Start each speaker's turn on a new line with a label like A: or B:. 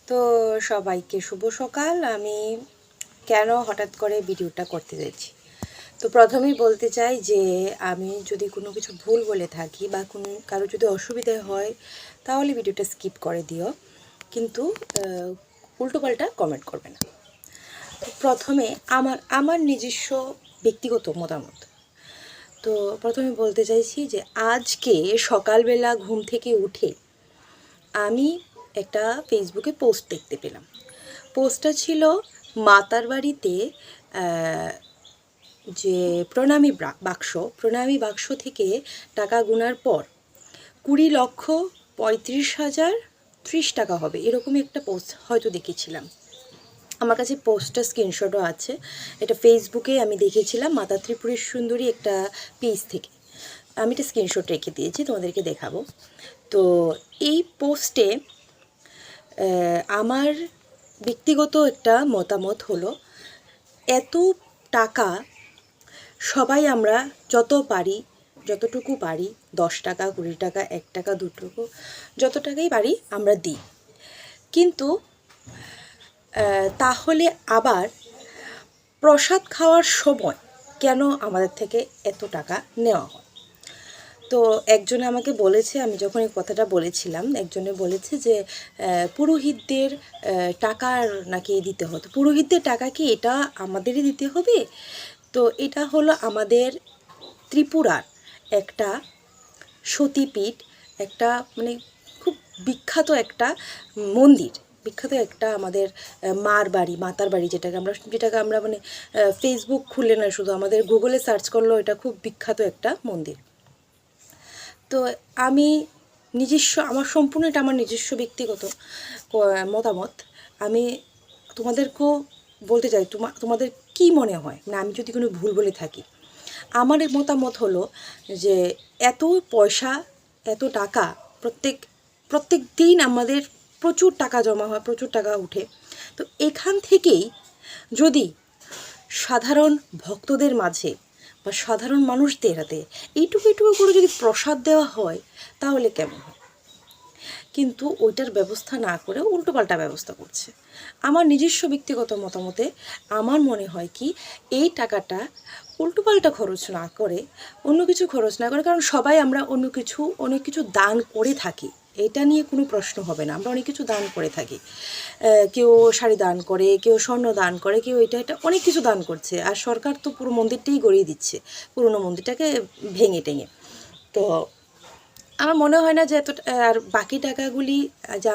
A: তো সবাইকে শুভ সকাল। আমি কেন হঠাৎ করে ভিডিওটা করতে যাচ্ছি, তো প্রথমেই বলতে চাই যে আমি যদি কোনো কিছু ভুল বলে থাকি বা কোনো কারো যদি অসুবিধা হয় তাহলে ভিডিওটা স্কিপ করে দিও, কিন্তু উল্টোপাল্টা কমেন্ট করবে না। তো প্রথমে আমার নিজস্ব ব্যক্তিগত মতামত। তো প্রথমে বলতে চাইছি যে আজকে সকালবেলা ঘুম থেকে উঠে আমি একটা ফেসবুকে পোস্ট দেখতে পেলাম। পোস্টটা ছিল মাতার বাড়িতে যে প্রণামী বাক্স থেকে টাকা গোনার পর 20,35,030 টাকা হবে, এরকমই একটা পোস্ট হয়তো দেখেছিলাম। আমার কাছে পোস্টটা স্ক্রিনশটও আছে। এটা ফেসবুকে আমি দেখেছিলাম মাতা ত্রিপুরের সুন্দরী একটা পেজ থেকে। আমি এটা স্ক্রিনশট রেখে দিয়েছি, তোমাদেরকে দেখাবো। তো এই পোস্টে আমার ব্যক্তিগত একটা মতামত হলো, এত টাকা সবাই আমরা যতটুকু পারি 10 টাকা, 20 টাকা, 1 টাকা, 2 টাকা, যত টাকাই পারি আমরা দিই। কিন্তু তাহলে আবার প্রসাদ খাওয়ার সময় কেন আমাদের থেকে এত টাকা নেওয়া হয়? তো একজনে আমাকে বলেছে, আমি যখন এই কথাটা বলেছিলাম, একজনে বলেছে যে পুরোহিতদের টাকা নাকি দিতে হতো। পুরোহিতদের টাকা কি এটা আমাদেরই দিতে হবে? তো এটা হলো আমাদের ত্রিপুরার একটা সতীপীঠ, একটা মানে খুব বিখ্যাত একটা মন্দির, বিখ্যাত একটা আমাদের মাতার বাড়ি, যেটাকে আমরা মানে ফেসবুক খুললে না, শুধু আমাদের গুগলে সার্চ করলেও এটা খুব বিখ্যাত একটা মন্দির। তো আমি আমার সম্পূর্ণ এটা আমার নিজস্ব ব্যক্তিগত মতামত। আমি তোমাদেরকেও বলতে চাই, তোমাদের কি মনে হয়, না আমি যদি কোনো ভুল বলে থাকি। আমার মতামত হলো যে এত পয়সা, এত টাকা, প্রত্যেক দিন আমাদের প্রচুর টাকা জমা হয়, প্রচুর টাকা উঠে। তো এখান থেকেই যদি সাধারণ ভক্তদের মাঝে বা সাধারণ মানুষদের হাতে এইটুকু করে যদি প্রসাদ দেওয়া হয় তাহলে কেমন হয়? কিন্তু ওইটার ব্যবস্থা না করে উল্টোপাল্টা ব্যবস্থা করছে। আমার নিজস্ব ব্যক্তিগত মতামতে আমার মনে হয় কি, এই টাকাটা উল্টোপাল্টা খরচ না করে, অন্য কিছু খরচ না করে, কারণ সবাই আমরা অনেক কিছু দান করে থাকি, এটা নিয়ে কোনো প্রশ্ন হবে না। আমরা অনেক কিছু দান করে থাকি, কেউ শাড়ি দান করে, কেউ স্বর্ণ দান করে, কেউ এটা অনেক কিছু দান করছে। আর সরকার তো পুরো মন্দিরটাই গড়িয়ে দিচ্ছে, পুরনো মন্দিরটাকে ভেঙে টেঙে। তো আমার মনে হয় না যে আর বাকি টাকাগুলি যা